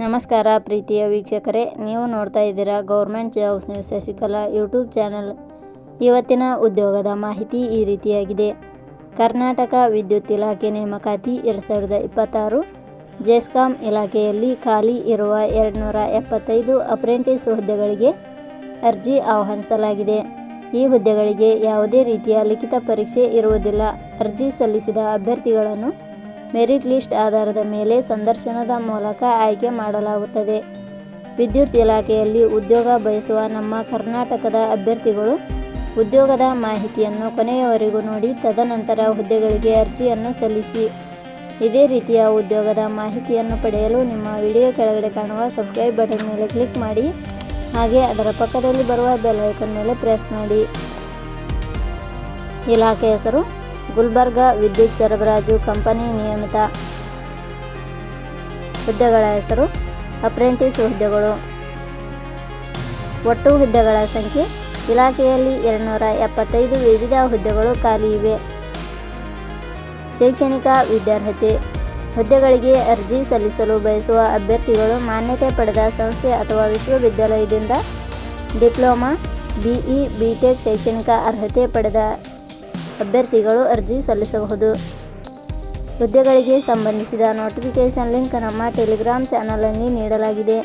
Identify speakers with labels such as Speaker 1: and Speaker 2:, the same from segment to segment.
Speaker 1: ನಮಸ್ಕಾರ ಪ್ರೀತಿಯ ವೀಕ್ಷಕರೇ, ನೀವು ನೋಡ್ತಾ ಇದ್ದೀರಾ government jobs news Shashikala YouTube channel. ಇವತ್ತಿನ ಉದ್ಯೋಗದ ಮಾಹಿತಿ ಈ ರೀತಿಯಾಗಿದೆ. ಕರ್ನಾಟಕ ವಿದ್ಯುತ್ ಇಲಾಖೆ ನೇಮಕಾತಿ 2026. ಜೆಸ್ಕಾಂ ಇಲಾಖೆಯಲ್ಲಿ ಖಾಲಿ ಇರುವ 275 ಅಪ್ರೆಂಟಿಸ್ ಹುದ್ದೆಗಳಿಗೆ ಅರ್ಜಿ ಆಹ್ವಾನಿಸಲಾಗಿದೆ. ಈ ಹುದ್ದೆಗಳಿಗೆ ಯಾವುದೇ ರೀತಿಯ ಲಿಖಿತ ಪರೀಕ್ಷೆ ಇರುವುದಿಲ್ಲ. ಅರ್ಜಿ ಸಲ್ಲಿಸಿದ ಅಭ್ಯರ್ಥಿಗಳನ್ನು ಮೆರಿಟ್ ಲಿಸ್ಟ್ ಆಧಾರದ ಮೇಲೆ ಸಂದರ್ಶನದ ಮೂಲಕ ಆಯ್ಕೆ ಮಾಡಲಾಗುತ್ತದೆ. ವಿದ್ಯುತ್ ಇಲಾಖೆಯಲ್ಲಿ ಉದ್ಯೋಗ ಬಯಸುವ ನಮ್ಮ ಕರ್ನಾಟಕದ ಅಭ್ಯರ್ಥಿಗಳು ಉದ್ಯೋಗದ ಮಾಹಿತಿಯನ್ನು ಕೊನೆಯವರೆಗೂ ನೋಡಿ ತದನಂತರ ಹುದ್ದೆಗಳಿಗೆ ಅರ್ಜಿಯನ್ನು ಸಲ್ಲಿಸಿ. ಇದೇ ರೀತಿಯ ಉದ್ಯೋಗದ ಮಾಹಿತಿಯನ್ನು ಪಡೆಯಲು ನಿಮ್ಮ ವಿಡಿಯೋ ಕೆಳಗಡೆ ಕಾಣುವ ಸಬ್ಸ್ಕ್ರೈಬ್ ಬಟನ್ ಮೇಲೆ ಕ್ಲಿಕ್ ಮಾಡಿ, ಹಾಗೆ ಅದರ ಪಕ್ಕದಲ್ಲಿ ಬರುವ ಬೆಲ್ ಐಕಾನ್ ಮೇಲೆ ಪ್ರೆಸ್ ಮಾಡಿ. ಇಲಾಖೆ ಹೆಸರು ಗುಲ್ಬರ್ಗಾ ವಿದ್ಯುತ್ ಸರಬರಾಜು ಕಂಪನಿ ನಿಯಮಿತ. ಹುದ್ದೆಗಳ ಹೆಸರು ಅಪ್ರೆಂಟಿಸ್ ಹುದ್ದೆಗಳು. ಒಟ್ಟು ಹುದ್ದೆಗಳ ಸಂಖ್ಯೆ ಇಲಾಖೆಯಲ್ಲಿ 275 ವಿವಿಧ ಹುದ್ದೆಗಳು ಖಾಲಿ ಇವೆ. ಶೈಕ್ಷಣಿಕ ವಿದ್ಯಾರ್ಹತೆ. ಹುದ್ದೆಗಳಿಗೆ ಅರ್ಜಿ ಸಲ್ಲಿಸಲು ಬಯಸುವ ಅಭ್ಯರ್ಥಿಗಳು ಮಾನ್ಯತೆ ಪಡೆದ ಸಂಸ್ಥೆ ಅಥವಾ ವಿಶ್ವವಿದ್ಯಾಲಯದಿಂದ ಡಿಪ್ಲೊಮಾ, BE, BTech ಶೈಕ್ಷಣಿಕ ಅರ್ಹತೆ ಪಡೆದ ಅಭ್ಯರ್ಥಿಗಳು ಅರ್ಜಿ ಸಲ್ಲಿಸಬಹುದು. ಹುದ್ದೆಗಳಿಗೆ ಸಂಬಂಧಿಸಿದ ನೋಟಿಫಿಕೇಷನ್ ಲಿಂಕ್ ನಮ್ಮ ಟೆಲಿಗ್ರಾಮ್ ಚಾನಲಲ್ಲಿ ನೀಡಲಾಗಿದೆ.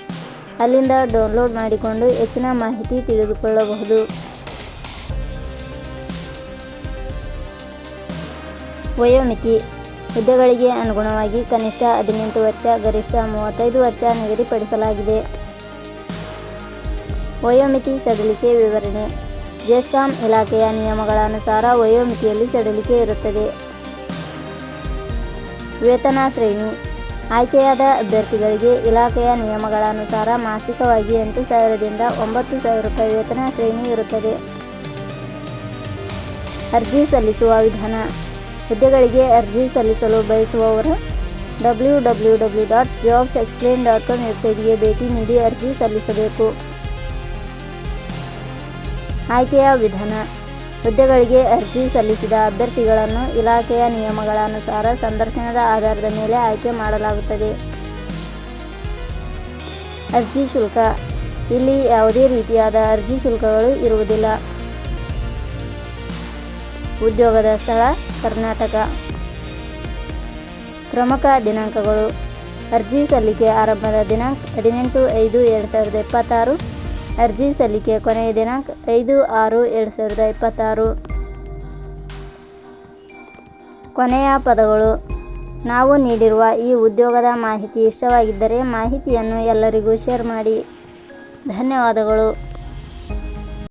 Speaker 1: ಅಲ್ಲಿಂದ ಡೌನ್ಲೋಡ್ ಮಾಡಿಕೊಂಡು ಹೆಚ್ಚಿನ ಮಾಹಿತಿ ತಿಳಿದುಕೊಳ್ಳಬಹುದು. ವಯೋಮಿತಿ. ಹುದ್ದೆಗಳಿಗೆ ಅನುಗುಣವಾಗಿ ಕನಿಷ್ಠ 18 ವರ್ಷ, ಗರಿಷ್ಠ 35 ವರ್ಷ ನಿಗದಿಪಡಿಸಲಾಗಿದೆ. ವಯೋಮಿತಿ ಸಡಿಲಿಕೆ ವಿವರಣೆ. ಜೆಸ್ಕಾಂ ಇಲಾಖೆಯ ನಿಯಮಗಳ ಅನುಸಾರ ವಯೋಮಿತಿಯಲ್ಲಿ ಸಡಿಲಿಕೆ ಇರುತ್ತದೆ. ವೇತನ ಶ್ರೇಣಿ. ಆಯ್ಕೆಯಾದ ಅಭ್ಯರ್ಥಿಗಳಿಗೆ ಇಲಾಖೆಯ ನಿಯಮಗಳ ಅನುಸಾರ ಮಾಸಿಕವಾಗಿ 8,000 ದಿಂದ 9,000 ರೂಪಾಯಿ ವೇತನ ಶ್ರೇಣಿ ಇರುತ್ತದೆ. ಅರ್ಜಿ ಸಲ್ಲಿಸುವ ವಿಧಾನ. ಹುದ್ದೆಗಳಿಗೆ ಅರ್ಜಿ ಸಲ್ಲಿಸಲು ಬಯಸುವವರು www.jobsexplain.com ವೆಬ್ಸೈಟ್ಗೆ ಭೇಟಿ ನೀಡಿ ಅರ್ಜಿ ಸಲ್ಲಿಸಬೇಕು. ಆಯ್ಕೆಯ ವಿಧಾನ. ಹುದ್ದೆಗಳಿಗೆ ಅರ್ಜಿ ಸಲ್ಲಿಸಿದ ಅಭ್ಯರ್ಥಿಗಳನ್ನು ಇಲಾಖೆಯ ನಿಯಮಗಳ ಅನುಸಾರ ಸಂದರ್ಶನದ ಆಧಾರದ ಮೇಲೆ ಆಯ್ಕೆ ಮಾಡಲಾಗುತ್ತದೆ. ಅರ್ಜಿ ಶುಲ್ಕ. ಇಲ್ಲಿ ಯಾವುದೇ ರೀತಿಯಾದ ಅರ್ಜಿ ಶುಲ್ಕಗಳು ಇರುವುದಿಲ್ಲ. ಉದ್ಯೋಗದ ಸ್ಥಳ ಕರ್ನಾಟಕ. ಪ್ರಮುಖ ದಿನಾಂಕಗಳು. ಅರ್ಜಿ ಸಲ್ಲಿಕೆ ಆರಂಭದ ದಿನಾಂಕ 18/5/2026. ಅರ್ಜಿ ಸಲ್ಲಿಕೆ ಕೊನೆಯ ದಿನಾಂಕ 5/6/2026. ಕೊನೆಯ ಪದಗಳು. ನಾವು ನೀಡಿರುವ ಈ ಉದ್ಯೋಗದ ಮಾಹಿತಿ ಇಷ್ಟವಾಗಿದ್ದರೆ ಮಾಹಿತಿಯನ್ನು ಎಲ್ಲರಿಗೂ ಶೇರ್ ಮಾಡಿ. ಧನ್ಯವಾದಗಳು.